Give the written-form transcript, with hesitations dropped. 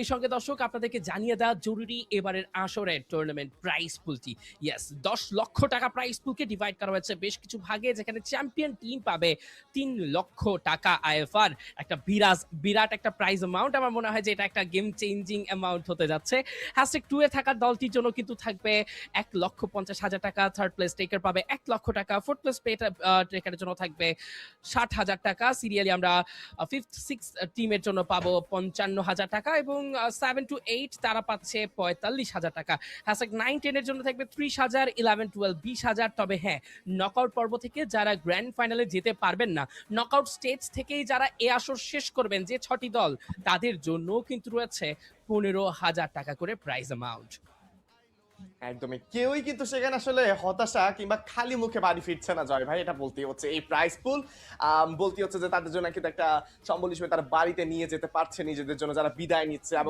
এই সঙ্গে দর্শক আপনাদেরকে জানিয়ে দেওয়া জরুরি এবারের আসরের টুর্নামেন্ট প্রাইজ পুলটি। ইয়েস, ১০ লক্ষ টাকা প্রাইজ পুলকে ডিভাইড করা হয়েছে বেশ কিছু ভাগে, যেখানে চ্যাম্পিয়ন টিম পাবে ৩ লক্ষ টাকা আইএফআর। একটা বিরাট একটা প্রাইজ অ্যামাউন্ট। আমার মনে হয় যে এটা একটা গেম চেঞ্জিং অ্যামাউন্ট হতে যাচ্ছে। হ্যাশট্যাগ 2 এ থাকা দলটির জন্য কিন্তু থাকবে ১,৫০,০০০ টাকা, থার্ড প্লেস টেকার পাবে ১ লক্ষ টাকা, ফোর্থ প্লেস টেকারের জন্য থাকবে ৬০,০০০ টাকা। সিরিয়ালি আমরা ফিফথ সিক্স টিমের জন্য পাবো ৫৫,০০০ টাকা এবং 7 টু 8 তারা পাচ্ছে ৪৫,০০০ টাকা। হ্যাশট্যাগ 9-10 এর জন্য থাকবে ৩০,০০০, 11-12 ২০,০০০। তবে হ্যাঁ, নকআউট পর্ব থেকে যারা গ্র্যান্ড ফাইনালে যেতে পারবেন না, নকআউট স্টেজ থেকেই যারা এ আসর শেষ করবেন, যে ৬টি দল, তাদের জন্য কিন্তু রয়েছে ১৫,০০০ টাকা করে প্রাইজ অ্যামাউন্ট। একদমই কেউই কিন্তু সেখানে আসলে হতাশা কিংবা খালি মুখে বাড়ি ফিরছে না জয় ভাই, এটা বলতেই হচ্ছে। এই প্রাইস পুল বলতে হচ্ছে যে তাদের জন্য কিন্তু একটা সম্বল হিসেবে তারা বাড়িতে নিয়ে যেতে পারছে নিজেদের জন্য, যারা বিদায় নিচ্ছে। এবং